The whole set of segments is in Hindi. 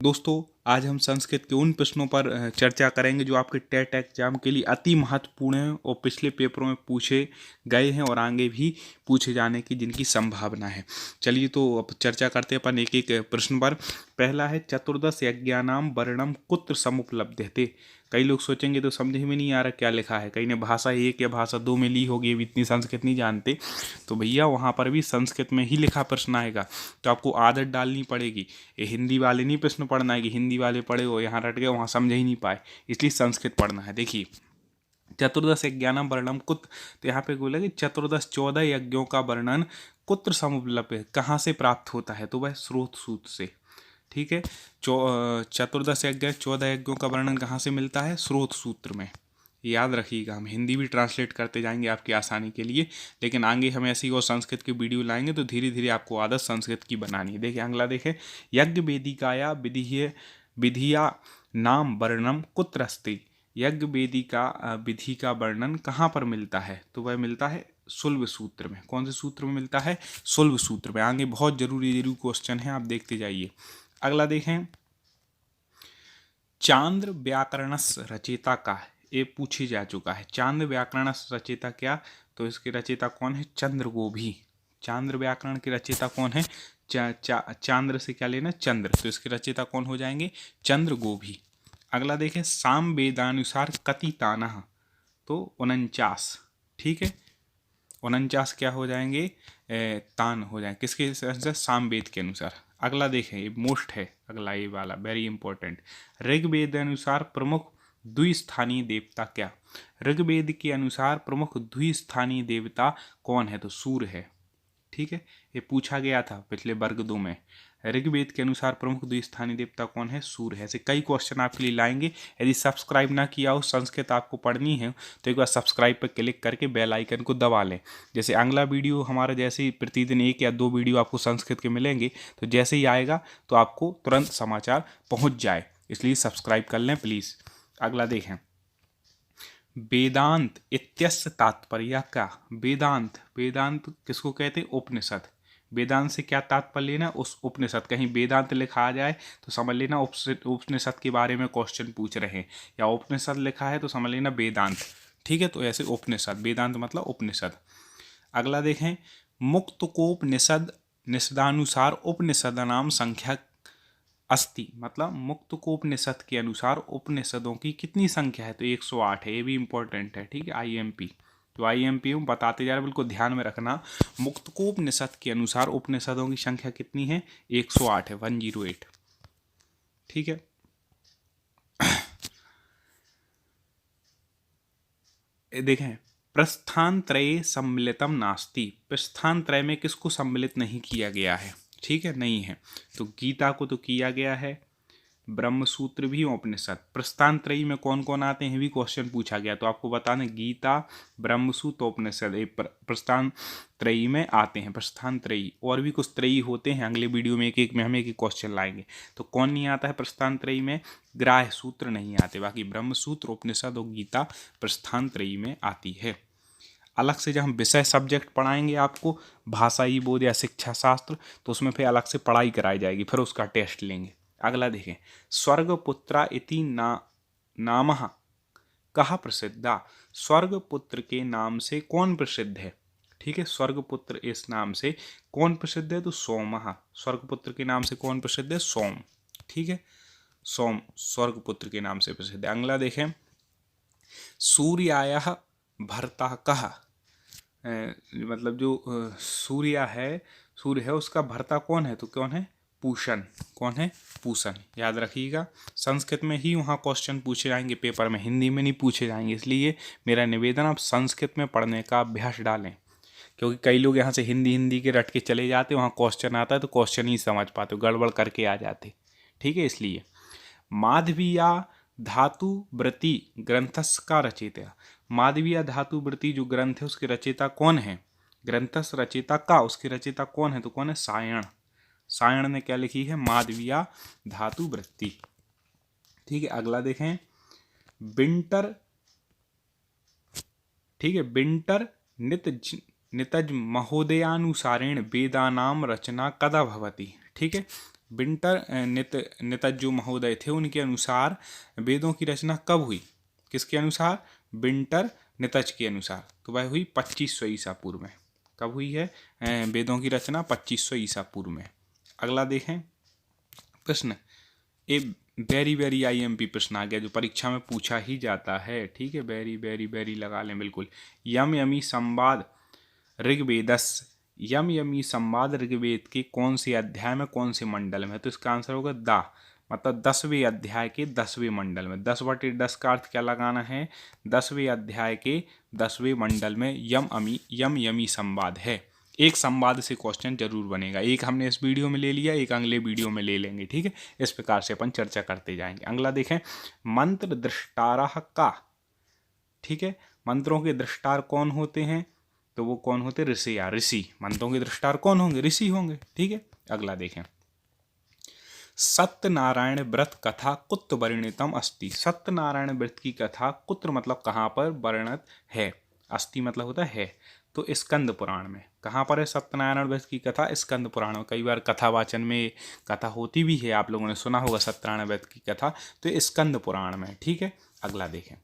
दोस्तों, आज हम संस्कृत के उन प्रश्नों पर चर्चा करेंगे जो आपके टेट एग्जाम के लिए अति महत्वपूर्ण हैं और पिछले पेपरों में पूछे गए हैं और आगे भी पूछे जाने की जिनकी संभावना है। चलिए तो अब चर्चा करते हैं अपन एक एक प्रश्न पर। पहला है, चतुर्दश यज्ञानाम वर्णम कुत्र समुपलब्धते। कई लोग सोचेंगे तो समझ में नहीं आ रहा क्या लिखा है, कई ने भाषा 1 या भाषा 2 में ली होगी, अभी इतनी संस्कृत नहीं जानते। तो भैया वहाँ पर भी संस्कृत में ही लिखा प्रश्न आएगा, तो आपको आदत डालनी पड़ेगी। ये हिंदी वाले नहीं प्रश्न पढ़ना है कि हिंदी वाले पढ़े हो यहाँ रट गए वहाँ समझ ही नहीं पाए, इसलिए संस्कृत पढ़ना है। देखिए, चतुर्दश यज्ञानाम वर्णम कुत्र, तो यहाँ पे बोला कि चतुर्दश 14 यज्ञों का वर्णन कुत्र समुपलब्ध, कहाँ से प्राप्त होता है, तो वह स्रोत सूत्र से। ठीक है, चतुर्दश यज्ञ 14 यज्ञों का वर्णन कहाँ से मिलता है, स्रोत सूत्र में। याद रखिएगा, हम हिंदी भी ट्रांसलेट करते जाएंगे आपकी आसानी के लिए, लेकिन आगे हम ऐसी और संस्कृत की वीडियो लाएंगे तो धीरे धीरे आपको आदत संस्कृत की बनानी है। देखिए अगला देखें, यज्ञ वेदिकाया विधि विधिया नाम वर्णम कुत्र अस्ति। यज्ञ वेदिका विधि का वर्णन कहाँ पर मिलता है, तो वह मिलता है सुल्ब सूत्र में। कौन से सूत्र में मिलता है, सुल्ब सूत्र में। आगे बहुत जरूरी क्वेश्चन है, आप देखते जाइए। अगला देखें, चांद्र व्याकरणस रचेता का, ये पूछी जा चुका है। चांद्र व्याकरणस रचेता क्या, तो इसके रचेता कौन है, चंद्रगोभी। चांद्र व्याकरण के रचेता कौन है, चांद्र से क्या लेना, चंद्र, तो इसके रचेता कौन हो जाएंगे, चंद्रगोभी। अगला देखें, साम वेदानुसार कति तानः, तो 49। ठीक है, 49 क्या हो जाएंगे, तान हो जाएंगे, किसके अनुसार, सामवेद के अनुसार। अगला देखें, ये मोस्ट है अगला, ये वाला वेरी इंपॉर्टेंट। ऋग्वेद अनुसार प्रमुख द्विस्थानीय देवता क्या। ऋग्वेद के अनुसार प्रमुख द्विस्थानीय देवता कौन है, तो सूर्य है। ठीक है, ये पूछा गया था पिछले वर्ग 2 में। ऋग्वेद के अनुसार प्रमुख द्विस्थानीय देवता कौन है, सूर्य है। ऐसे कई क्वेश्चन आपके लिए लाएंगे। यदि सब्सक्राइब ना किया हो, संस्कृत आपको पढ़नी है, तो एक बार सब्सक्राइब पर क्लिक करके बेल आइकन को दबा लें। जैसे अगला वीडियो हमारा, जैसे ही प्रतिदिन 1 या 2 वीडियो आपको संस्कृत के मिलेंगे, तो जैसे ही आएगा तो आपको तुरंत समाचार पहुँच जाए, इसलिए सब्सक्राइब कर लें प्लीज़। अगला देखें, वेदांत इत्यस्य तात्पर्य क्या। वेदांत, वेदांत किसको कहते हैं, उपनिषद। वेदांत से क्या तात्पर्य लेना, उस उपनिषद। कहीं वेदांत लिखा आ जाए तो समझ लेना उपनिषद के बारे में क्वेश्चन पूछ रहे हैं, या उपनिषद लिखा है तो समझ लेना वेदांत। ठीक है, तो ऐसे उपनिषद, वेदांत मतलब उपनिषद। अगला देखें, मुक्तकोपनिषद निषदानुसार उपनिषद नाम संख्या अस्ति, मतलब मुक्तकोपनिषद के अनुसार उपनिषदों की कितनी संख्या है, तो 108 है। ये भी इंपॉर्टेंट है, ठीक है, आईएमपी। तो आईएमपी में बताते जा रहे, बिल्कुल ध्यान में रखना। मुक्तकोपनिषद के अनुसार उपनिषदों की संख्या कितनी है, 108 है, 108। ठीक है, देखें, प्रस्थानत्रये सम्मिलितम नास्ति। प्रस्थानत्रय में किसको सम्मिलित नहीं किया गया है, ठीक है, नहीं है। तो गीता को तो किया गया है, ब्रह्मसूत्र भी, उपनिषद। प्रस्थानत्रयी में कौन कौन आते हैं भी क्वेश्चन पूछा गया, तो आपको बताना, गीता, ब्रह्मसूत्र, उपनिषद प्रस्थानत्रयी में आते हैं। प्रस्थानत्रयी और भी कुछ त्रयी होते हैं, अगले वीडियो में एक एक में हम एक क्वेश्चन लाएंगे। तो कौन नहीं आता है प्रस्थानत्रयी में, ग्राह्य सूत्र नहीं आते, बाकी ब्रह्मसूत्र, उपनिषद और गीता प्रस्थानत्रयी में आती है। अलग से जब हम विषय सब्जेक्ट पढ़ाएंगे आपको, भाषाई बोध या शिक्षा शास्त्र, तो उसमें फिर अलग से पढ़ाई कराई जाएगी, फिर उसका टेस्ट लेंगे। अगला देखें, स्वर्गपुत्रा इति नामः कहा प्रसिद्धा। स्वर्गपुत्र के नाम से कौन प्रसिद्ध है, ठीक है, स्वर्गपुत्र इस नाम से कौन प्रसिद्ध है, तो सोमः। स्वर्गपुत्र के नाम से कौन प्रसिद्ध है, सोम। ठीक है, सोम स्वर्गपुत्र के नाम से प्रसिद्ध है। अगला देखें, सूर्याय भर्ता कहा, मतलब जो सूर्य है उसका भर्ता कौन है, तो कौन है, पूषण। कौन है, पूषण। याद रखिएगा, संस्कृत में ही वहाँ क्वेश्चन पूछे जाएंगे पेपर में, हिंदी में नहीं पूछे जाएंगे, इसलिए मेरा निवेदन, आप संस्कृत में पढ़ने का अभ्यास डालें। क्योंकि कई लोग यहाँ से हिंदी के रट के चले जाते, वहाँ क्वेश्चन आता है तो क्वेश्चन ही समझ पाते, गड़बड़ करके आ जाते। ठीक है, इसलिए माधवीया धातु वृत्ति ग्रंथस का रचयिता। माधवीय धातु वृत्ति जो ग्रंथ है उसके रचयिता कौन है, ग्रंथस रचयिता का, उसके रचयिता कौन है, तो कौन है, सायण। सायण ने क्या लिखी है, माधवीय धातु वृत्ति। ठीक है, अगला देखें, विंटर, ठीक है, विंटर नितज महोदयानुसारेण वेदानाम रचना कदा भवति। ठीक है, विंटर नेतज्जो महोदय थे, उनके अनुसार वेदों की रचना कब हुई? किसके अनुसार? विंटर नेतज के अनुसार। तो वह हुई 2500 ईसा पूर्व में। कब हुई है वेदों की रचना? 2500 ईसा पूर्व में। अगला देखें प्रश्न, ए वेरी वेरी IMP प्रश्न आ गया जो परीक्षा में पूछा ही जाता है। ठीक है, वेरी वेरी वेरी लगा लें बिल्कुल। यम यमी संवाद ऋग्वेदस, यम यमी संवाद ऋग्वेद के कौन से अध्याय में कौन से मंडल में? तो इसका आंसर होगा दा, मतलब 10वें अध्याय के 10वें मंडल में। 10/10 का अर्थ क्या लगाना है? 10वें अध्याय के 10वें मंडल में यम यमी संवाद है। एक संवाद से क्वेश्चन जरूर बनेगा। एक हमने इस वीडियो में ले लिया, एक अगले वीडियो में ले लेंगे। ठीक है, इस प्रकार से अपन चर्चा करते जाएंगे। अगला देखें, मंत्र दृष्टारः का। ठीक है, मंत्रों के दृष्टार कौन होते हैं? तो वो कौन होते? ऋषि या ऋषि। मंत्रों के दृष्टार कौन होंगे? ऋषि होंगे। ठीक है, अगला देखें, सत्यनारायण व्रत कथा कुत्र वर्णितम अस्ति। सत्यनारायण व्रत की कथा कुत्र मतलब कहाँ पर वर्णित है? अस्ति मतलब होता है। तो स्कंद पुराण में। कहाँ पर है सत्यनारायण व्रत की कथा? स्कंद पुराण में। कई बार कथावाचन में कथा होती भी है, आप लोगों ने सुना होगा सत्यनारायण व्रत की कथा, तो ये स्कंद पुराण में। ठीक है, अगला देखें,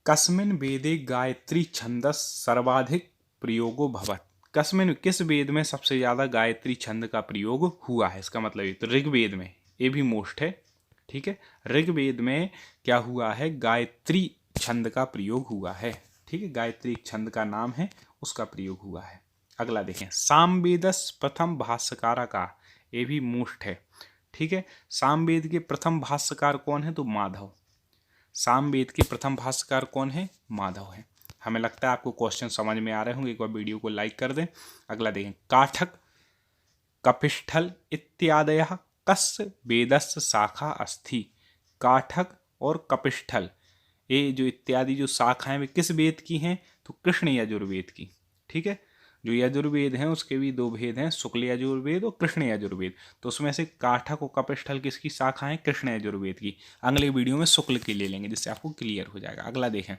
कस्मिन् वेदे गायत्री छंदस सर्वाधिक प्रयोगो भवत्। कस्मिन् किस वेद में सबसे ज्यादा गायत्री छंद का प्रयोग हुआ है? इसका मतलब ये तो ऋग्वेद में, ये भी मोस्ट है। ठीक है, ऋग्वेद में क्या हुआ है? गायत्री छंद का प्रयोग हुआ है। ठीक है, गायत्री छंद का नाम है, उसका प्रयोग हुआ है। अगला देखें, सामवेदस प्रथम भाष्यकार का, ये भी मोस्ट है। ठीक है, सामवेद के प्रथम भाष्यकार कौन है? तो माधव। सामवेद के प्रथम भाष्यकार कौन है? माधव है। हमें लगता है आपको क्वेश्चन समझ में आ रहे होंगे। एक बार वीडियो को लाइक कर दें। अगला देखें, काठक कपिष्ठल इत्यादयः कस्य वेदस्य शाखा अस्ति। काठक और कपिष्ठल, ये जो इत्यादि जो शाखाएं वे किस वेद की हैं? तो कृष्ण यजुर्वेद की। ठीक है, जो यजुर्वेद हैं उसके भी दो भेद हैं, शुक्ल यजुर्वेद और कृष्ण यजुर्वेद। तो उसमें से काठक और कपिष्ठल किसकी शाखा है? कृष्ण यजुर्वेद की। अगले वीडियो में शुक्ल की ले लेंगे, जिससे आपको क्लियर हो जाएगा। अगला देखें,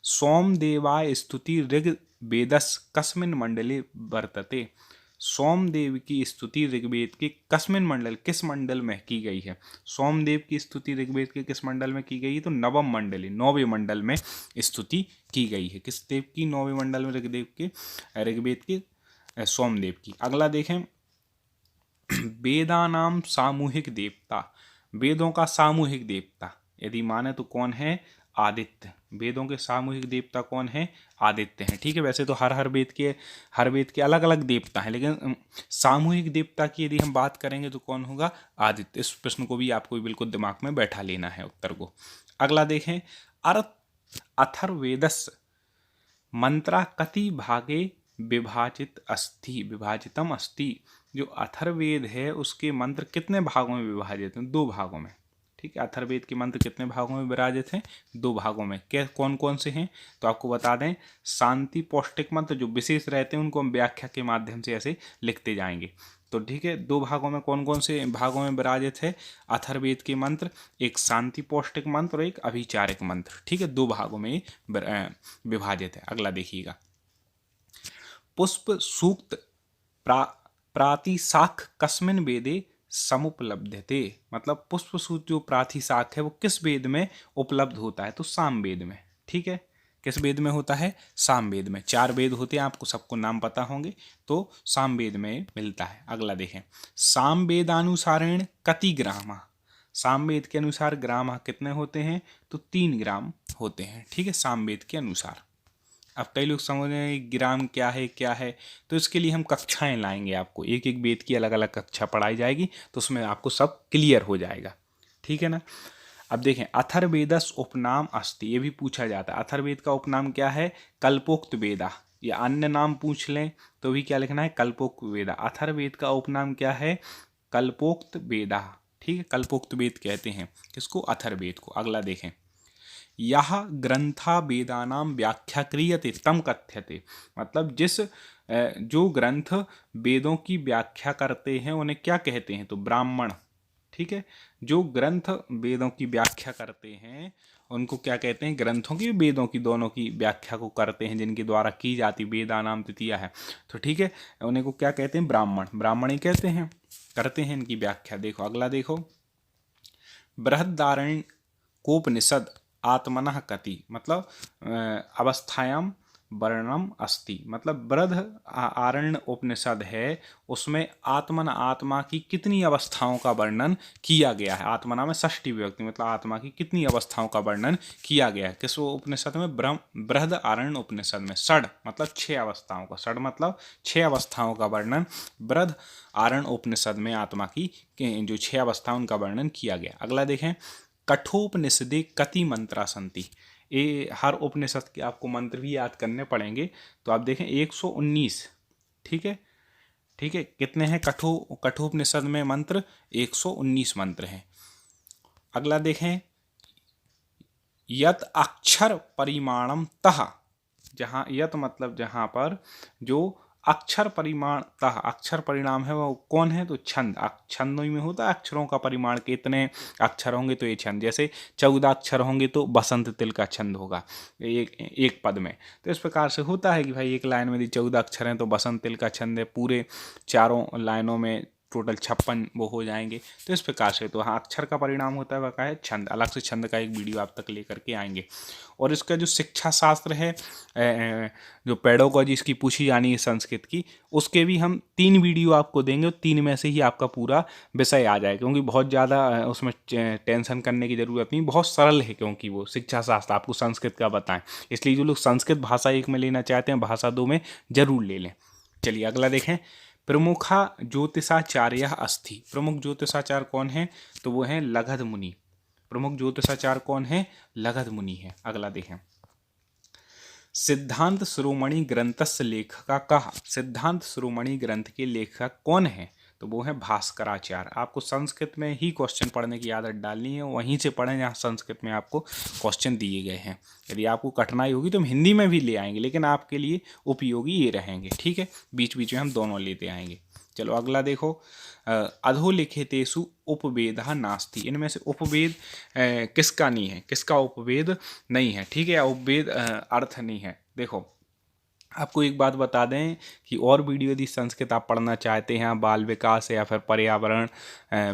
सोमदेवाय स्तुति ऋग्वेदस कस्मिन् मंडले वर्तते। सोमदेव की स्तुति ऋग्वेद के कस्मिन् मंडल, किस मंडल में की गई है? सोमदेव की स्तुति ऋग्वेद के किस मंडल में की गई है? तो नवम मंडली, 9वें मंडल में स्तुति की गई है। किस देव की? 9वें मंडल में ऋग्वेद के सोमदेव की। अगला देखें, वेदानाम सामूहिक देवता। वेदों का सामूहिक देवता यदि माने तो कौन है? आदित्य। वेदों के सामूहिक देवता कौन है? आदित्य हैं। ठीक है, वैसे तो हर वेद के अलग अलग देवता हैं, लेकिन सामूहिक देवता की यदि हम बात करेंगे तो कौन होगा? आदित्य। इस प्रश्न को भी आपको बिल्कुल दिमाग में बैठा लेना है उत्तर को। अगला देखें, अथर्ववेदस्य मंत्रा कति भागे विभाजितम अस्ति। जो अथर्ववेद है उसके मंत्र कितने भागों में विभाजित हैं? 2 भागों में। ठीक है, अथर्ववेद के मंत्र कितने भागों में विराजित हैं? 2 भागों में। क्या कौन कौन से हैं? तो आपको बता दें, शांति पौष्टिक मंत्र जो विशेष रहते हैं उनको हम व्याख्या के माध्यम से ऐसे लिखते जाएंगे। तो ठीक है, 2 भागों में कौन कौन से भागों में विराजित है अथर्ववेद के मंत्र? एक शांति पौष्टिक मंत्र और एक अभिचारिक मंत्र। ठीक है, 2 भागों में विभाजित है। अगला देखिएगा, पुष्प सूक्त प्रातिशाख कस्मिन् वेदे समुपलब्धते। मतलब पुष्प सूक्त जो प्रातिशाख है वो किस वेद में उपलब्ध होता है? तो सामवेद में। ठीक है, किस वेद में होता है? सामवेद में। 4 वेद होते हैं, आपको सबको नाम पता होंगे, तो सामवेद में मिलता है। अगला देखें, सामवेदानुसारेण कति ग्रामा। सामवेद के अनुसार ग्राम कितने होते हैं? तो 3 ग्राम होते हैं। ठीक है, सामवेद के अनुसार। अब कई लोग समझ रहे हैं ग्राम क्या है, तो इसके लिए हम कक्षाएं लाएंगे। आपको एक एक वेद की अलग अलग कक्षा पढ़ाई जाएगी, तो उसमें आपको सब क्लियर हो जाएगा। ठीक है ना। अब देखें, अथर्ववेदस उपनाम अस्ति, ये भी पूछा जाता है। अथर्ववेद का उपनाम क्या है? कल्पोक्त वेदा। या अन्य नाम पूछ लें तो भी क्या लिखना है? कल्पोक्त वेदा। अथर्ववेद का उपनाम क्या है? कल्पोक्त वेदा। ठीक है, कल्पोक्त वेद कहते हैं किसको? अथर्ववेद को। अगला देखें, यह ग्रंथा वेदानाम व्याख्या क्रियते तम कथ्यते। मतलब जो ग्रंथ वेदों की व्याख्या करते हैं उन्हें क्या कहते हैं? तो ब्राह्मण। ठीक है, जो ग्रंथ वेदों की व्याख्या करते हैं उनको क्या कहते हैं? ग्रंथों की, वेदों की, दोनों की व्याख्या को करते हैं जिनके द्वारा की जाती वेदानाम तृतीया है, तो ठीक है, उन्हें को क्या कहते हैं? ब्राह्मण। ब्राह्मण ही कहते हैं। करते हैं इनकी व्याख्या। देखो अगला देखो, बृहदारण्यकोपनिषद आत्मनः कति, मतलब अवस्थायाम वर्णनम अस्ति, मतलब बृहद आरण्य उपनिषद है, उसमें आत्मन आत्मा की कितनी अवस्थाओं का वर्णन किया गया है। आत्मना में षष्ठी विभक्ति, मतलब आत्मा की कितनी अवस्थाओं का वर्णन किया गया है। किस उपनिषद में? बृहद आरण्य उपनिषद में। षड मतलब 6 अवस्थाओं का, षड मतलब 6 अवस्थाओं का वर्णन बृहद आरण्य उपनिषद में आत्मा की जो 6 अवस्थाओं उनका वर्णन किया गया। अगला देखें, कठोपनिषदे कति मंत्रा सन्ति। ये हर उपनिषद के आपको मंत्र भी याद करने पड़ेंगे। तो आप देखें 119, ठीक है, ठीक है, कितने हैं कठोपनिषद में मंत्र? 119 मंत्र हैं। अगला देखें, यत अक्षर परिमाणम तः, जहाँ यत मतलब जहाँ पर जो अक्षर परिमाण तः अक्षर परिणाम है वो कौन है? तो छंद। छंदों में होता है अक्षरों का परिमाण, कितने अक्षर होंगे तो ये छंद। जैसे 14 अक्षर होंगे तो बसंत तिल का छंद होगा एक पद में। तो इस प्रकार से होता है कि भाई एक लाइन में यदि 14 अक्षर हैं तो बसंत तिल का छंद है, पूरे चारों लाइनों में टोटल 56 वो हो जाएंगे। तो इस प्रकार से तो हाँ, अक्षर का परिणाम होता है वह का है छंद। अलग से छंद का एक वीडियो आप तक लेकर के आएंगे। और इसका जो शिक्षा शास्त्र है, जो पेडागॉजी इसकी पूछी जानी है संस्कृत की, उसके भी हम 3 वीडियो आपको देंगे और 3 में से ही आपका पूरा विषय आ जाएगा। क्योंकि बहुत ज़्यादा उसमें टेंशन करने की ज़रूरत नहीं, बहुत सरल है। क्योंकि वो शिक्षा शास्त्र आपको संस्कृत का बताएं, इसलिए जो लोग संस्कृत भाषा 1 में लेना चाहते हैं, भाषा 2 में जरूर ले लें। चलिए अगला देखें, प्रमुखा ज्योतिषाचार्य अस्ति। प्रमुख ज्योतिषाचार्य कौन है? तो वो हैं लगध मुनि। प्रमुख ज्योतिषाचार्य कौन है? लगध मुनि है। अगला देखें, सिद्धांत शिरोमणि ग्रंथस्य लेखका कहा। सिद्धांत शिरोमणि ग्रंथ के लेखक कौन है? तो वो है भास्कराचार्य। आपको संस्कृत में ही क्वेश्चन पढ़ने की आदत डालनी है, वहीं से पढ़ें जहाँ संस्कृत में आपको क्वेश्चन दिए गए हैं। यदि आपको कठिनाई होगी तो हम हिंदी में भी ले आएंगे, लेकिन आपके लिए उपयोगी ये रहेंगे, ठीक है। बीच बीच में हम दोनों लेते आएंगे। चलो अगला देखो, अधोलिखितेषु उपवेदः नास्ति। इनमें से उपवेद किसका नहीं है? किसका उपवेद नहीं है? ठीक है, उपवेद अर्थ नहीं है। देखो आपको एक बात बता दें कि और वीडियो यदि संस्कृत आप पढ़ना चाहते हैं, बाल विकास या फिर पर्यावरण,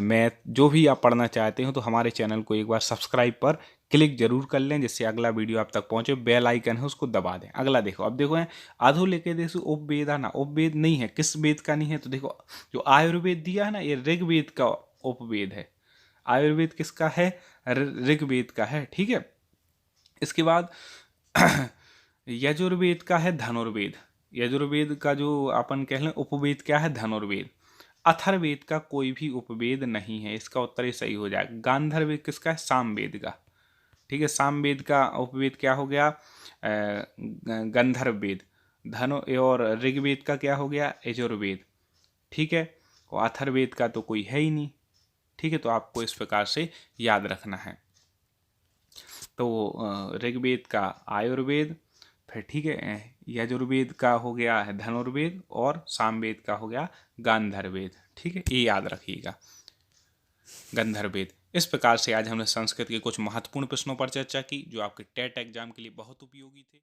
मैथ, जो भी आप पढ़ना चाहते हो, तो हमारे चैनल को एक बार सब्सक्राइब पर क्लिक जरूर कर लें, जिससे अगला वीडियो आप तक पहुंचे। बेल आइकन है उसको दबा दें। अगला देखो, अब देखो है अधोलिखितेषु उपवेदा ना, उपवेद नहीं है। किस वेद का नहीं है? तो देखो जो आयुर्वेद दिया है ना, ये ऋग्वेद का उपवेद है। आयुर्वेद किसका है? ऋग्वेद का है, ठीक है। इसके बाद यजुर्वेद का है धनुर्वेद। यजुर्वेद का जो अपन कह लें उपवेद क्या है? धनुर्वेद। अथर्ववेद का कोई भी उपवेद नहीं है। इसका उत्तर ही सही हो जाएगा। गांधारवेद किसका है? सामवेद का, ठीक है। सामवेद का उपवेद क्या हो गया? गंधर्ववेद। धनु और ऋग्वेद का क्या हो गया? यजुर्वेद, ठीक है। और अथर्ववेद का तो कोई है ही नहीं, ठीक है। तो आपको इस प्रकार से याद रखना है। तो ऋग्वेद का आयुर्वेद, फिर ठीक है यजुर्वेद का हो गया है धनुर्वेद, और सामवेद का हो गया गांधारवेद, ठीक है। ये याद रखिएगा, गंधर्ववेद। इस प्रकार से आज हमने संस्कृत के कुछ महत्वपूर्ण प्रश्नों पर चर्चा की, जो आपके टेट एग्जाम के लिए बहुत उपयोगी थे।